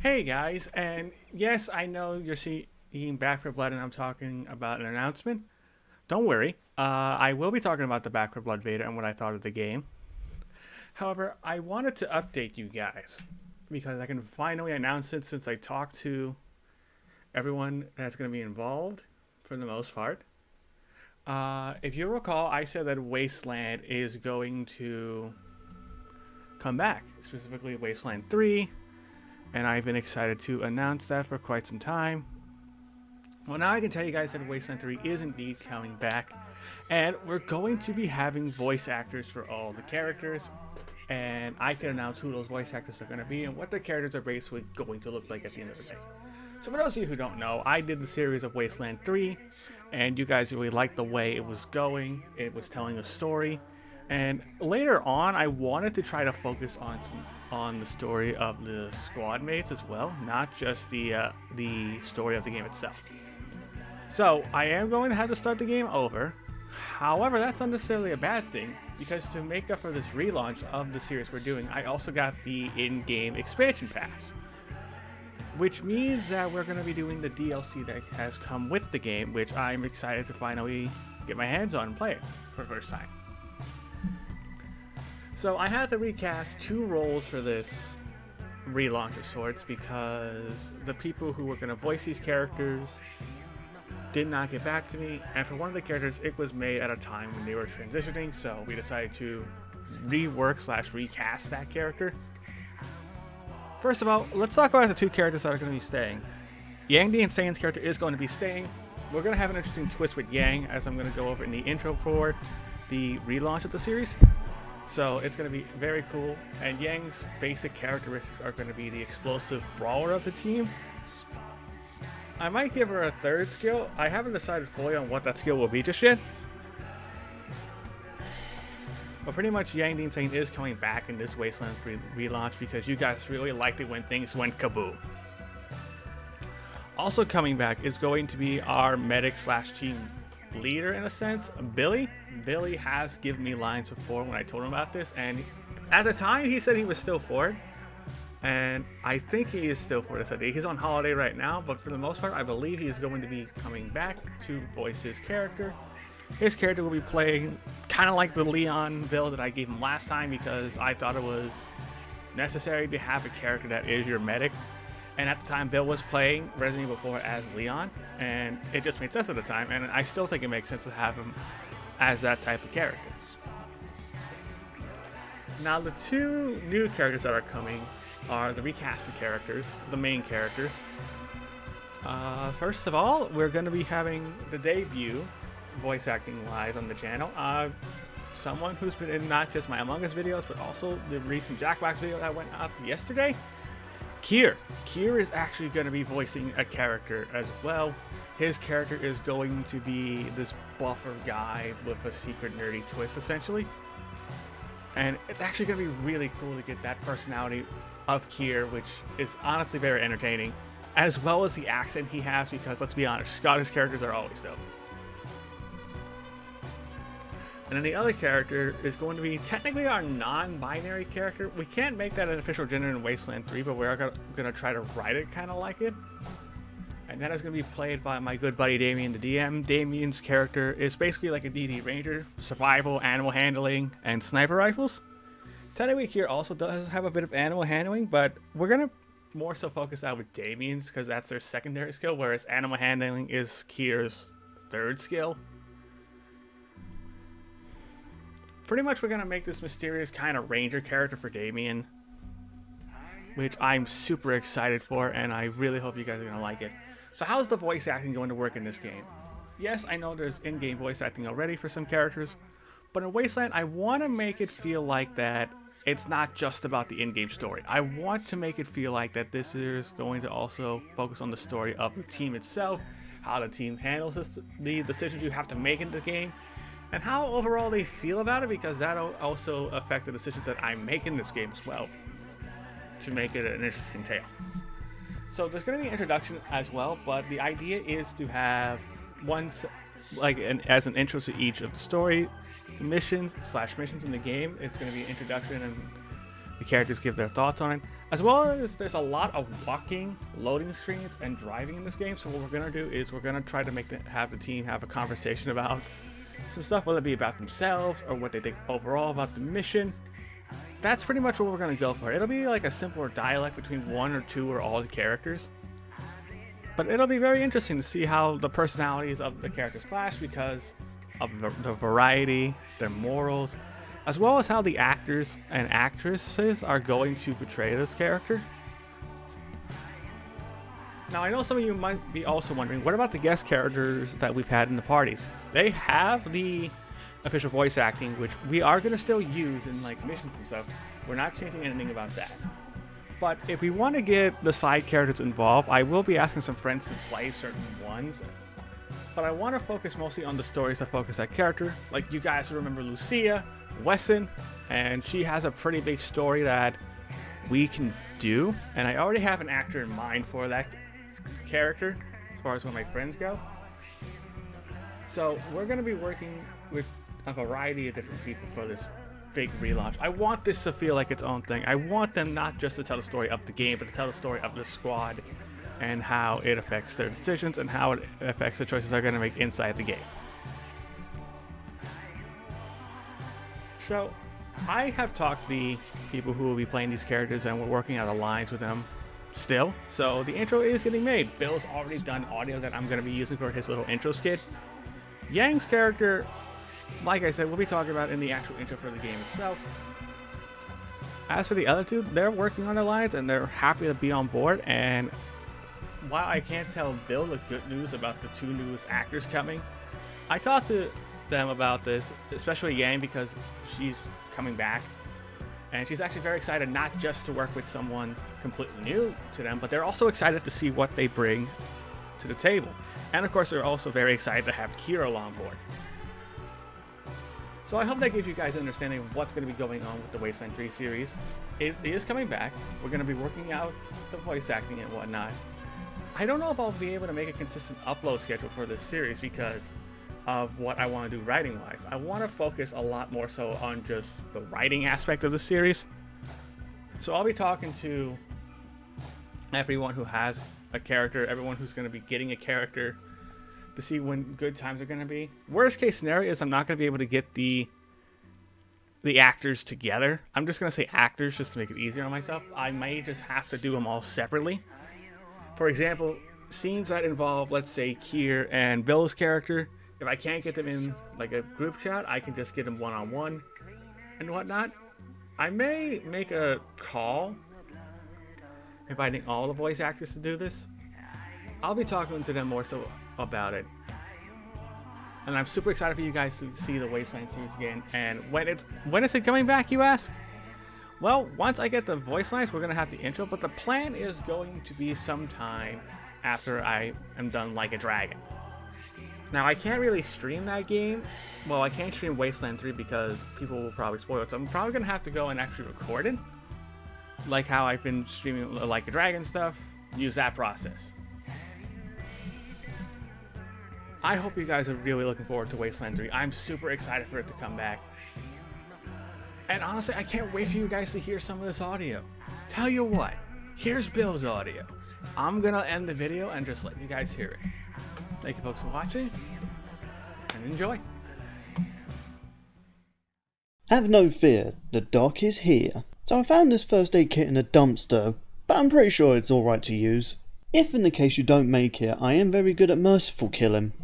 Hey guys, and yes, I know you're seeing Back for Blood, and I'm talking about an announcement. Don't worry, I will be talking about the Back for Blood beta and what I thought of the game. However, I wanted to update you guys because I can finally announce it since I talked to everyone that's going to be involved for the most part. If you recall, I said that Wasteland is going to come back, specifically Wasteland 3, and I've been excited to announce that for quite some time. Well, now I can tell you guys that Wasteland 3 is indeed coming back, and we're going to be having voice actors for all the characters, and I can announce who those voice actors are going to be and what the characters are basically going to look like at the end of the day. So for those of you who don't know, I did the series of Wasteland 3, and you guys really liked the way it was going. It was telling a story, and later on, I wanted to try to focus on the story of the squad mates as well, not just the story of the game itself. So I am going to have to start the game over. However, that's not necessarily a bad thing, because to make up for this relaunch of the series we're doing, I also got the in-game expansion pass, which means that we're going to be doing the DLC that has come with the game, which I'm excited to finally get my hands on and play it for the first time. So I had to recast 2 roles for this relaunch of sorts because the people who were going to voice these characters did not get back to me, and for one of the characters it was made at a time when they were transitioning, so we decided to rework/recast that character. First of all, let's talk about the 2 characters that are going to be staying. Yang the Insane's character is going to be staying. We're going to have an interesting twist with Yang, as I'm going to go over in the intro for the relaunch of the series. So it's going to be very cool, and Yang's basic characteristics are going to be the explosive brawler of the team. I might give her a 3rd skill. I haven't decided fully on what that skill will be just yet. But pretty much Yang the Insane is coming back in this Wasteland relaunch because you guys really liked it when things went kaboom. Also coming back is going to be our medic/team leader in a sense, Billy. Billy has given me lines before when I told him about this, and at the time he said he was still for it, and I think he is still for this idea. He's on holiday right now, but for the most part I believe he is going to be coming back to voice his character. His character will be playing kind of like the Leon build that I gave him last time, because I thought it was necessary to have a character that is your medic. And at the time, Bill was playing Resident Evil 4 as Leon, and it just made sense at the time, and I still think it makes sense to have him as that type of character. Now, the 2 new characters that are coming are the recasted characters, the main characters. First of all, we're going to be having the debut voice acting wise on the channel. Someone who's been in not just my Among Us videos, but also the recent Jackbox video that went up yesterday. Kier is actually going to be voicing a character as well. His character is going to be this buffer guy with a secret nerdy twist, essentially. And it's actually going to be really cool to get that personality of Kier, which is honestly very entertaining, as well as the accent he has, because let's be honest, Scottish characters are always dope. And then the other character is going to be technically our non-binary character. We can't make that an official gender in Wasteland 3, but we're going to try to write it kind of like it. And that is going to be played by my good buddy Damien the DM. Damien's character is basically like a DD Ranger, survival, animal handling, and sniper rifles. Technically here also does have a bit of animal handling, but we're going to more so focus out with Damien's because that's their secondary skill, whereas animal handling is Kier's 3rd skill. Pretty much we're going to make this mysterious kind of ranger character for Damien, which I'm super excited for, and I really hope you guys are going to like it. So how's the voice acting going to work in this game? Yes, I know there's in-game voice acting already for some characters, but in Wasteland I want to make it feel like that it's not just about the in-game story. I want to make it feel like that this is going to also focus on the story of the team itself, how the team handles the decisions you have to make in the game, and how overall they feel about it, because that'll also affect the decisions that I make in this game as well, to make it an interesting tale. So there's going to be an introduction as well, but the idea is to have as an intro to each of the story missions in the game. It's going to be an introduction and the characters give their thoughts on it, as well as there's a lot of walking, loading screens, and driving in this game. So what we're gonna do is we're gonna try to have the team have a conversation about some stuff, whether it be about themselves or what they think overall about the mission. That's pretty much what we're gonna go for. It'll be like a simpler dialect between one or two or all the characters. But it'll be very interesting to see how the personalities of the characters clash because of the variety, their morals, as well as how the actors and actresses are going to portray this character. Now, I know some of you might be also wondering, what about the guest characters that we've had in the parties? They have the official voice acting, which we are going to still use in like missions and stuff. We're not changing anything about that. But if we want to get the side characters involved, I will be asking some friends to play certain ones. But I want to focus mostly on the stories that focus that character. Like you guys remember Lucia, Wasteland, and she has a pretty big story that we can do. And I already have an actor in mind for that character as far as when my friends go. So we're going to be working with a variety of different people for this big relaunch. I want this to feel like its own thing. I want them not just to tell the story of the game, but to tell the story of the squad and how it affects their decisions and how it affects the choices they're going to make inside the game. So I have talked to the people who will be playing these characters and we're working out alliance with them still. So the intro is getting made. Bill's already done audio that I'm going to be using for his little intro skit. Yang's character, like I said, we'll be talking about in the actual intro for the game itself. As for the other two, they're working on their lines and they're happy to be on board. And while I can't tell Bill the good news about the two newest actors coming, I talked to them about this, especially Yang, because she's coming back. And she's actually very excited not just to work with someone completely new to them, but they're also excited to see what they bring to the table. And of course, they're also very excited to have Kira on board. So I hope that gives you guys an understanding of what's going to be going on with the Wasteland 3 series. It is coming back. We're going to be working out the voice acting and whatnot. I don't know if I'll be able to make a consistent upload schedule for this series because of what I want to do writing-wise. I want to focus a lot more so on just the writing aspect of the series. So I'll be talking to everyone who has a character, everyone who's going to be getting a character, to see when good times are going to be. Worst case scenario is I'm not going to be able to get the actors together. I'm just going to say actors just to make it easier on myself. I may just have to do them all separately. For example, scenes that involve, let's say, Kier and Bill's character, if I can't get them in like a group chat, I can just get them one-on-one and whatnot. I may make a call inviting all the voice actors to do this. I'll be talking to them more so about it. And I'm super excited for you guys to see the Wasteland series again. And when is it coming back, you ask? Well, once I get the voice lines, we're going to have the intro, but the plan is going to be sometime after I am done Like a Dragon. Now, I can't really stream that game. Well, I can't stream Wasteland 3 because people will probably spoil it, so I'm probably going to have to go and actually record it. Like how I've been streaming Like a Dragon stuff, use that process. I hope you guys are really looking forward to Wasteland 3. I'm super excited for it to come back. And honestly, I can't wait for you guys to hear some of this audio. Tell you what, here's Bill's audio. I'm gonna end the video and just let you guys hear it. Thank you folks for watching, and enjoy. Have no fear, the doc is here. So I found this first aid kit in a dumpster, but I'm pretty sure it's alright to use. If in the case you don't make it, I am very good at merciful killing.